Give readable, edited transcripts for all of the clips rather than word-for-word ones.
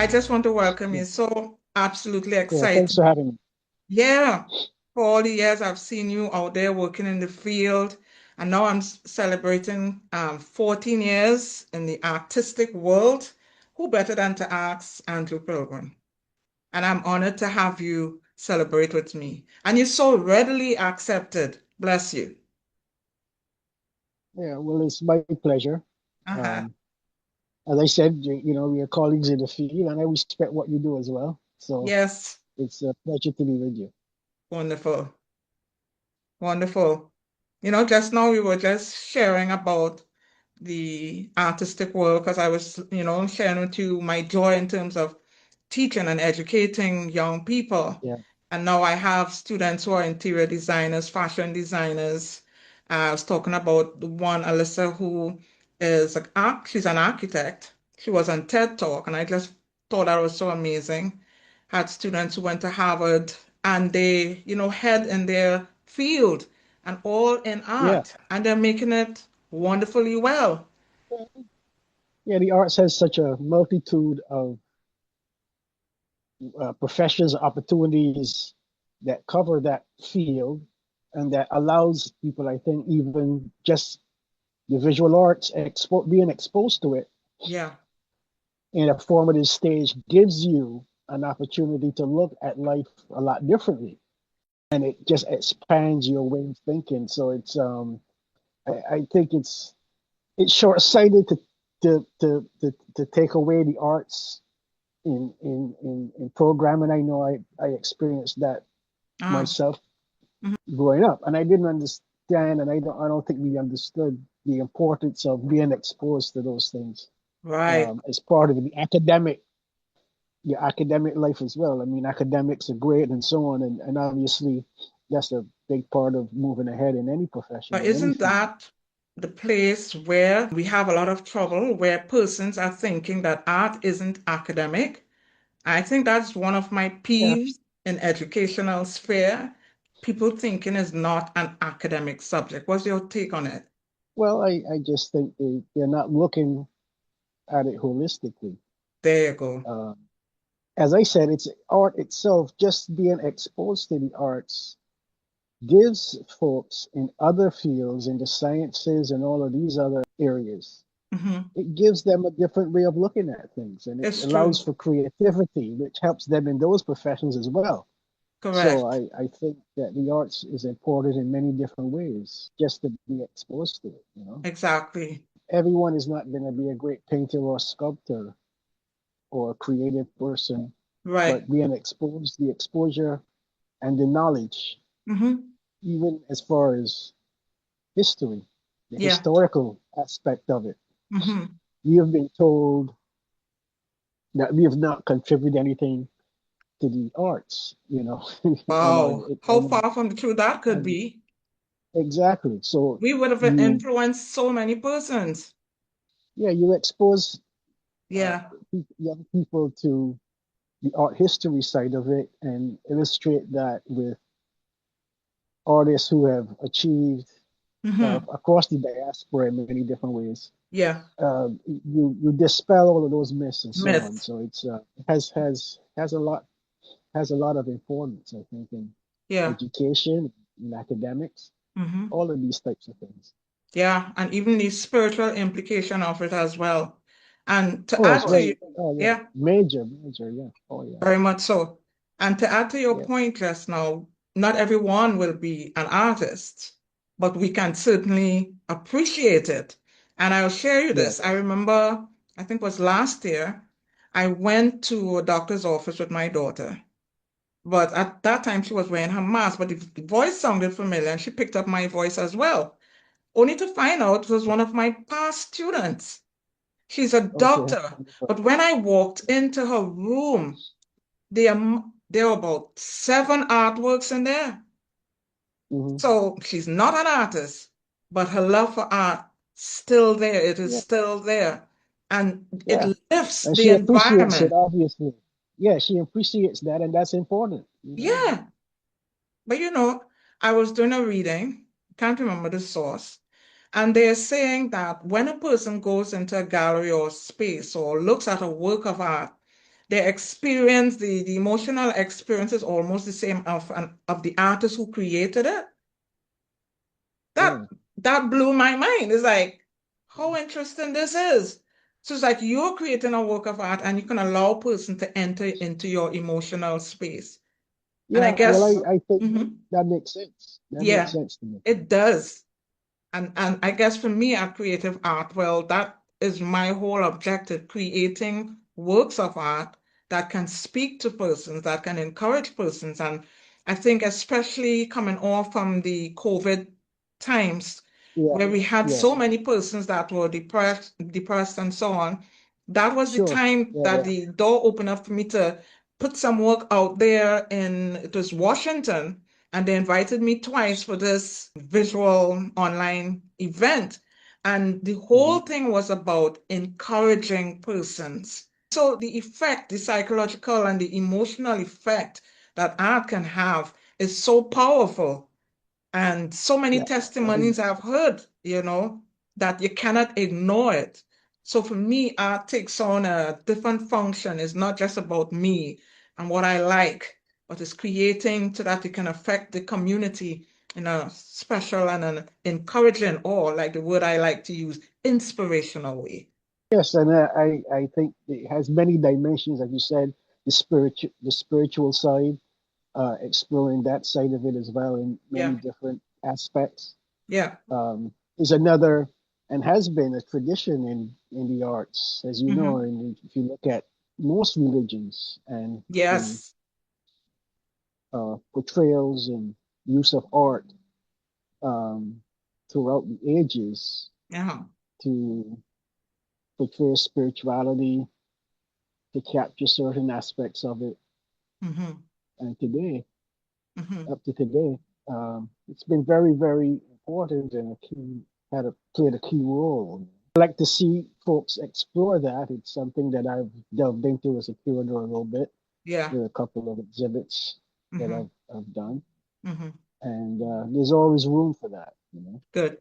I just want to welcome you. So absolutely Yeah, thanks excited. for having me. Yeah, for all the years I've seen you out there working in the field, and now I'm celebrating 14 years in the artistic world. Who better than to ask Andrew Pilgrim? And I'm honored to have you celebrate with me. And you so readily accepted. Bless you. Yeah, well, it's my pleasure. Uh-huh. Um, as I said, we are colleagues in the field, and I respect what you do as well. So Yes, it's a pleasure to be with you. wonderful, wonderful. Just now we were just sharing about the artistic world because I was, sharing with you my joy in terms of teaching and educating young people. Yeah, And now I have students who are interior designers, fashion designers. I was talking about the one, Alyssa, who she's an architect. She was on TED Talk, and I just thought that was so amazing. Had students who went to Harvard and they, head in their field and all in yeah, art, and they're making it wonderfully well. yeah. The arts has such a multitude of professions, opportunities that cover that field, and that allows people, I think, even just the visual arts, being exposed to it Yeah. in a formative stage gives you an opportunity to look at life a lot differently, and it just expands your way of thinking. So I think it's short-sighted to take away the arts in programming. I know I experienced that Ah, myself mhm. growing up, and I didn't understand, and I don't think we understood the importance of being exposed to those things Right. as part of the academic your academic life as well. I mean, academics are great and so on, and obviously that's a big part of moving ahead in any profession, But in any isn't field. that the place where we have a lot of trouble, where persons are thinking that art isn't academic? I think that's one of my Yeah. peeves in educational sphere. People thinking is not an academic subject. What's your take on it? Well, I just think they're not looking at it holistically. There you go. Uh, as I said, it's art itself, just being exposed to the arts gives folks in other fields, in the sciences and all of these other areas, Hmm. it gives them a different way of looking at things, and it It's allows true. for creativity, which helps them in those professions as well. So Correct. I think that the arts is important in many different ways, just to be exposed to it. Exactly. Everyone is not going to be a great painter or sculptor or a creative person, Right. but being exposed, the exposure and the knowledge, Hmm. even as far as history, the Yeah. historical aspect of it. Hmm. We have been told that we have not contributed anything to the arts. Wow. How And far from the truth that could and be. exactly. So We would have you, influenced so many persons. yeah, you expose uh, Yeah. young people to the art history side of it and illustrate that with artists who have achieved Hmm. across the diaspora in many different ways. Yeah. You dispel all of those myths and so on. Myth. So it has a lot of importance, I think, in Yeah. education, in academics, Hmm. all of these types of things. Yeah. And even the spiritual implication of it as well. And to Oh, it's add to you, very, oh yeah, yeah, major, major, yeah, oh yeah, very much so. And to add to your yeah, point just now, not everyone will be an artist, but we can certainly appreciate it. And I'll share you yeah. this. I remember, I think it was last year, I went to a doctor's office with my daughter. But at that time, she was wearing her mask, but the voice sounded familiar, and she picked up my voice as well, only to find out it was one of my past students. She's a Okay, doctor. wonderful. But when I walked into her room, there are about seven artworks in there. Hmm. So she's not an artist, but her love for art still there. It is Yeah, still there. And it yeah, lifts and the she appreciates it, environment. obviously. Yeah, she appreciates that, and that's important. Yeah. But I was doing a reading, can't remember the source, and they're saying that when a person goes into a gallery or space or looks at a work of art, their experience, the emotional experience is almost the same of the artist who created it. That Yeah, that blew my mind. It's like, how interesting this is. So it's like you're creating a work of art and you can allow a person to enter into your emotional space. And I yeah. Well, guess, I think mhm, that makes sense. That makes yeah, sense to me. it does. And I guess for me at Creative Art, well, that is my whole objective, creating works of art that can speak to persons, that can encourage persons. And I think especially coming off from the COVID times Yeah, where we had so yes, many persons that were depressed and so on, that was the sure. time Yeah, that yeah. the door opened up for me to put some work out there in, it was Washington, and they invited me twice for this visual online event. And the Hmm. whole thing was about encouraging persons. So the effect, the psychological and the emotional effect that art can have is so powerful. And so many Yeah, I, testimonies I've heard, that you cannot ignore it. So for me, art takes on a different function. It's not just about me and what I like, but it's creating so that it can affect the community in a special and an encouraging, or like the word I like to use, inspirational way. yes, and I think it has many dimensions, like you said, the spiritual side, exploring that side of it as well in many Yeah, different aspects. yeah. Is another and has been a tradition in the arts, as you know, Hmm. and if you look at most religions and in Yes. portrayals and use of art um, throughout the ages Yeah. to portray spirituality, to capture certain aspects of it. Hmm. And today, Hmm. up to today, it's been very, very important and played a key role. I like to see folks explore that. It's something that I've delved into as a curator a little bit Yeah. with a couple of exhibits that Hmm. I've done, Hmm. and there's always room for that. Good.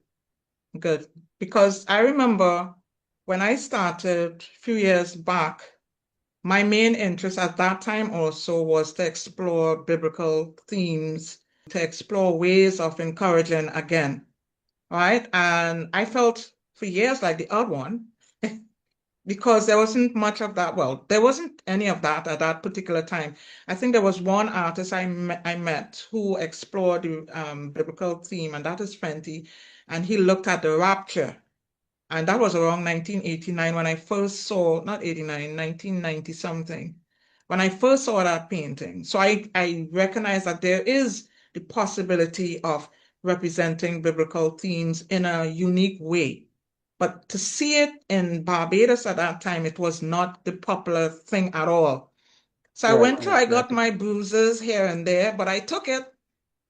Good. Because I remember when I started a few years back, my main interest at that time also was to explore biblical themes, to explore ways of encouraging again, right? And I felt for years like the odd one because there wasn't much of that. Well, there wasn't any of that at that particular time. I think there was one artist I met who explored the biblical theme, and that is Fenty, and he looked at the rapture. And that was around 1989 when I first saw, not 89, 1990 something, when I first saw that painting. So I recognized that there is the possibility of representing biblical themes in a unique way. But to see it in Barbados at that time, it was not the popular thing at all. So I Right, went through, right. I Yeah, got my bruises here and there, but I took it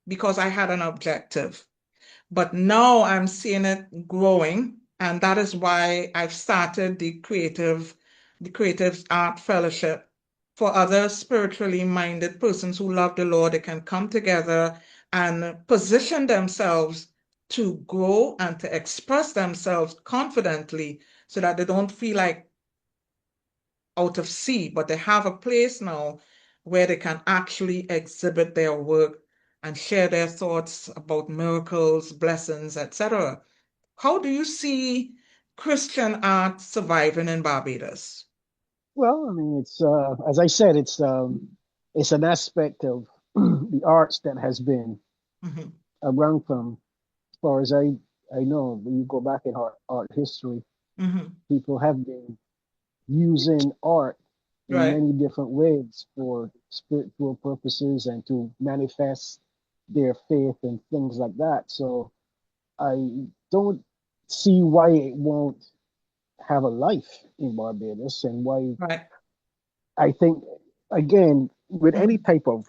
because I had an objective. But now I'm seeing it growing, and that is why I've started the Creative Art Fellowship for other spiritually minded persons who love the Lord. They can come together and position themselves to grow and to express themselves confidently so that they don't feel like out of sea, but they have a place now where they can actually exhibit their work and share their thoughts about miracles, blessings, etc. How do you see Christian art surviving in Barbados? well, I mean, it's as I said, it's an aspect of the arts that has been Hmm. around from as far as I know. When you go back in art history, Hmm. people have been using art in Right. many different ways for spiritual purposes and to manifest their faith and things like that. So I don't see why it won't have a life in Barbados and why Right. I think again with any Hmm. type of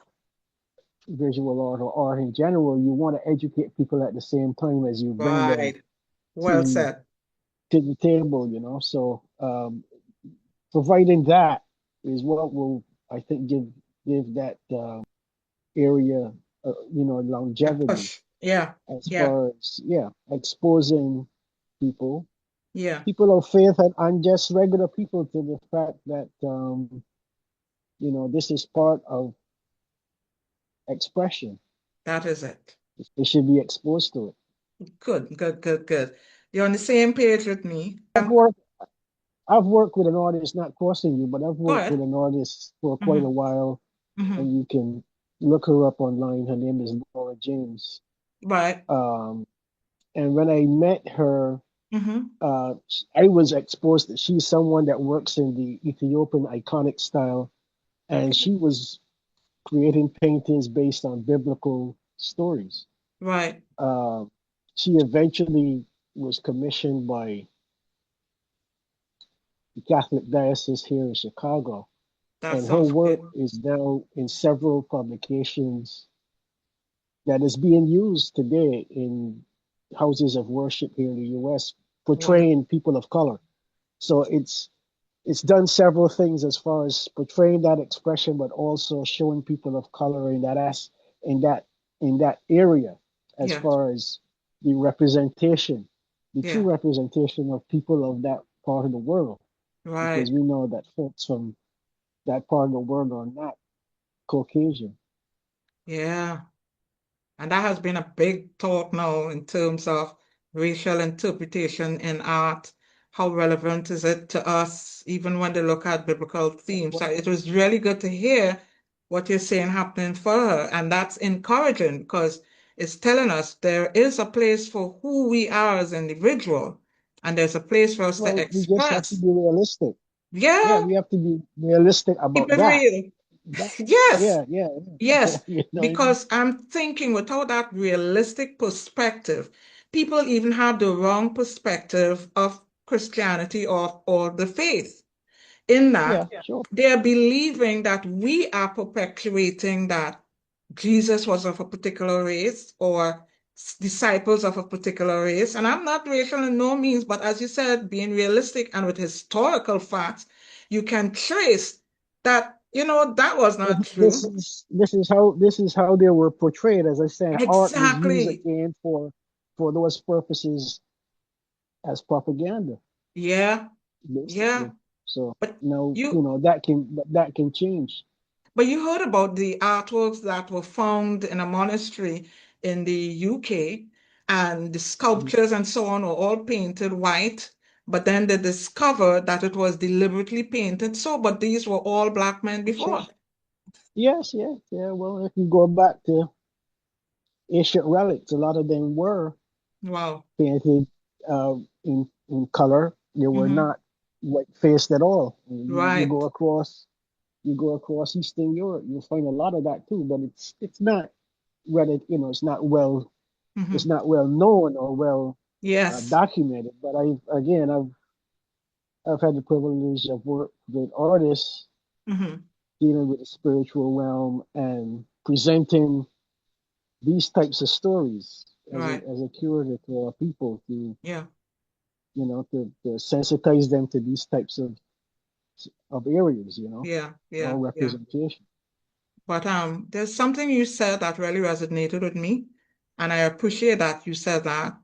visual art or art in general, you want to educate people at the same time as you bring them Right. Well to said. the table. So providing that is what will I think give that area A longevity push. Yeah. as Yeah. far as exposing people Yeah. people of faith and just regular people to the fact that this is part of expression. That is it. They should be exposed to it. Good, good, good, good. You're on the same page with me. I've worked I've worked with an artist, not crossing you, but I've Go worked with ahead. an artist for quite Hmm. a while, Hmm. and you can look her up online. Her name is Laura James. Right. Um, and when I met her, Hmm. uh, I was exposed that she's someone that works in the Ethiopian iconic style, and Okay. she was creating paintings based on biblical stories. Right. Uh, she eventually was commissioned by the Catholic Diocese here in Chicago, That and her sounds work good. is now in several publications that is being used today in houses of worship here in the U.S. Wonderful. portraying people of color. So it's done several things as far as portraying that expression, but also showing people of color in that in that area as Yes. far as the representation, the true Yeah. representation of people of that part of the world, because Right. we know that folks from that part of the world are not Caucasian. Yeah. And that has been a big talk now in terms of racial interpretation in art. How relevant is it to us, even when they look at biblical themes? So Well, it was really good to hear what you're saying happening for her. And that's encouraging because it's telling us there is a place for who we are as individual, and there's a place for us to we just have to express. be realistic. Yeah, Yeah, we have to be realistic keep about it that. real. That, Yes. yeah, yeah, yeah. Yes, You know what I mean? because I'm thinking without that realistic perspective, people even have the wrong perspective of Christianity or the faith. In that, Yeah, sure. they're believing that we are perpetuating that Jesus was of a particular race or disciples of a particular race. And I'm not racial in no means, but as you said, being realistic and with historical facts, you can trace that, that was But not true. this is how they were portrayed. As I said, art was used Exactly. again for those purposes as propaganda, Yeah, yeah. basically. So But now, you that can change. but you heard about the artworks that were found in a monastery in the UK, and the Mhm. sculptures and so on were all painted white, but then they discovered that it was deliberately painted so, but these were all black men Sure. before. Yes, yeah, yeah. Well, if you go back to ancient relics, a lot of them were Wow. painted in color. They were Hmm. not white faced at all. Right. You go across Eastern Europe, you'll find a lot of that too. But it's not whether it's Hmm. not well known or well Yes. documented. But I've had the privilege of work with artists Hmm. dealing with the spiritual realm and presenting these types of stories Right. as a curator for our people to Yeah. to sensitize them to these types of areas, Yeah. Yeah. or Yeah. representation. But there's something you said that really resonated with me, and I appreciate that you said that.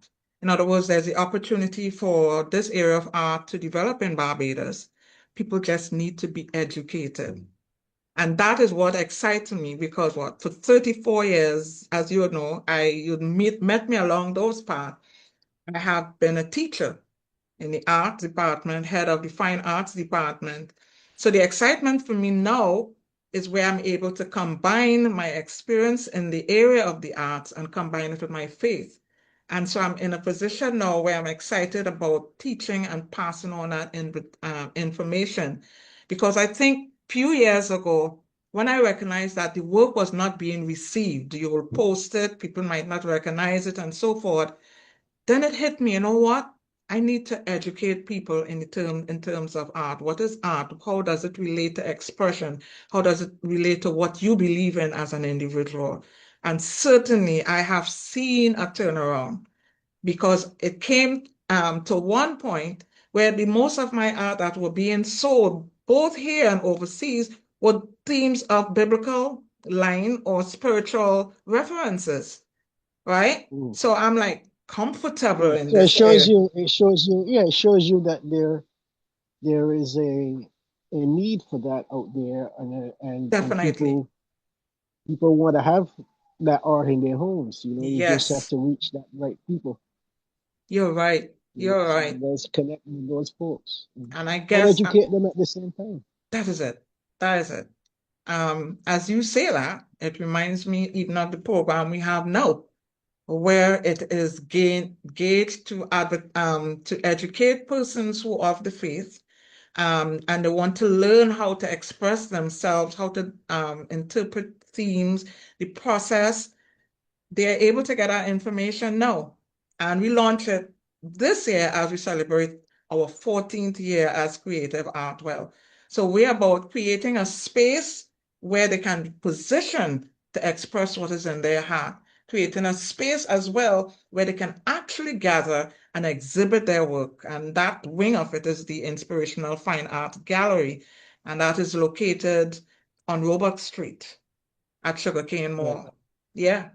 In other words, there's the opportunity for this area of art to develop in Barbados. People just need to be educated. And that is what excites me because what for 34 years, as you know, you met me along those paths. I have been a teacher in the art department, head of the fine arts department. So the excitement for me now is where I'm able to combine my experience in the area of the arts and combine it with my faith. And so I'm in a position now where I'm excited about teaching and passing on that information because I think a few years ago, when I recognized that the work was not being received, you will post it, people might not recognize it, and so forth. Then it hit me, you know what? I need to educate people in terms of art. What is art? How does it relate to expression? How does it relate to what you believe in as an individual? And certainly I have seen a turnaround because it came to one point where the most of my art that were being sold, both here and overseas, were themes of biblical line or spiritual references, right? Mm. So I'm like comfortable Yeah. in So this area. it shows you that there is a need for that out there, and Definitely. people want to have that art in their homes. You know, you just have Yes, to reach that right people. you're right. You know, You're so right. let's connect with those folks And I and guess educate them at the same time. that is it. That is it. As you say that, it reminds me even of the program we have now, where it is gauged to educate persons who are of the faith, and they want to learn how to express themselves, how to interpret themes, the process. They're able to get our information now. And we launch it this year as we celebrate our 14th year as Creative Artwell. So we're about creating a space where they can be positioned to express what is in their heart, creating a space as well where they can actually gather and exhibit their work. And that wing of it is the Inspirational Fine Art Gallery. And that is located on Roebuck Street at Sugarcane Right. Mall. Yeah.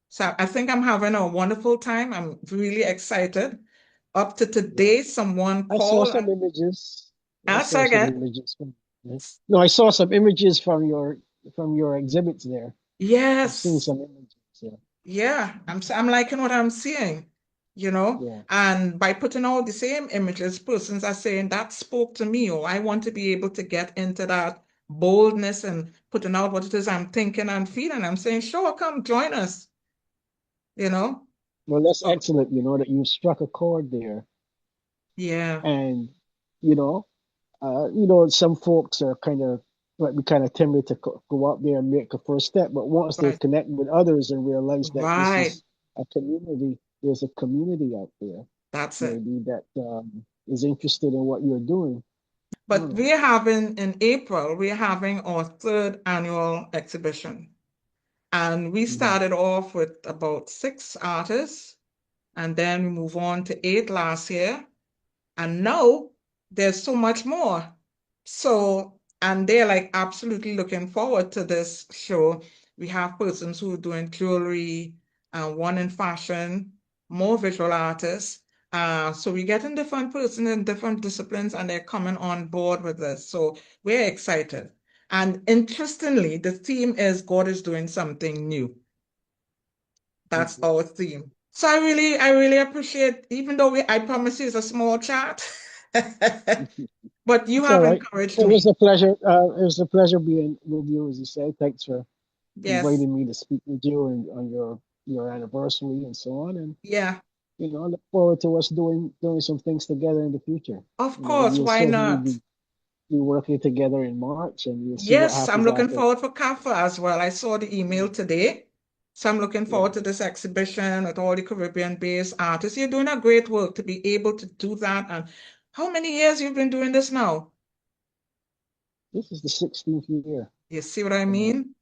So I think I'm having a wonderful time. I'm really excited. Up to Yeah. today, someone I saw called some and images. I asked saw some again. images from, yeah. No, I saw some images from your exhibits there. I've seen Yes. some images. Yeah. Yeah. I'm liking what I'm seeing, you know. Yeah. And by putting all the same images, persons are saying that spoke to me, or I want to be able to get into that boldness and putting out what it is I'm thinking and feeling. I'm saying, sure, come join us, you know. Well, that's So excellent, you know, that you struck a chord there. yeah, And, you know, some folks are might be kind of timid to go out there and make a first step, but once they right, connect with others and realize that this right. is a community, there's a community out there That's it. maybe that is interested in what you're doing. But Oh, we're having in April, we're having our third annual exhibition. And we mhm. started off with about 6 artists, and then we move on to 8 last year. And now there's so much more. So, and they're like absolutely looking forward to this show. We have persons who are doing jewelry, one in fashion, more visual artists. So we're getting different persons in different disciplines and they're coming on board with this. So we're excited. And interestingly, the theme is God is doing something new. That's our theme. So I really appreciate, even though I promise you it's a small chat, but you It's all have right. encouraged It was me. a pleasure. It was a pleasure being with you, as you say. Thanks for Yes, inviting me to speak with you and on your anniversary and so on. And yeah, I look forward to us doing some things together in the future. of You know, course, we'll why certainly not? be working together in March, and we'll see what Yes, I'm happens looking after. forward for CAFA as well. I saw the email today. So I'm looking Yeah, forward to this exhibition with all the Caribbean-based artists. You're doing a great work to be able to do that. And how many years you've been doing this now? this is the 16th year. You see what I Uh, mean?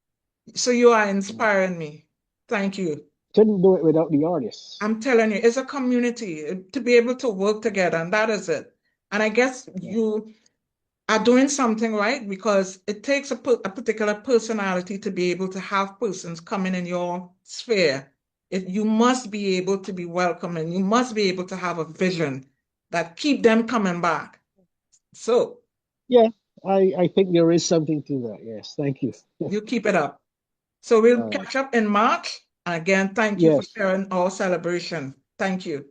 So you are yeah. inspiring me. Thank you. Couldn't do it without the artists. I'm telling you, it's a community to be able to work together, and that is it. And I guess Yeah. you are doing something right because it takes a particular personality to be able to have persons coming in your sphere. You must be able to be welcoming. You must be able to have a vision that keep them coming back. So Yeah, I think there is something to that. Yes, thank you. you keep it up. So we'll All right. catch up in March. And again, thank you for Yes. sharing our celebration. Thank you.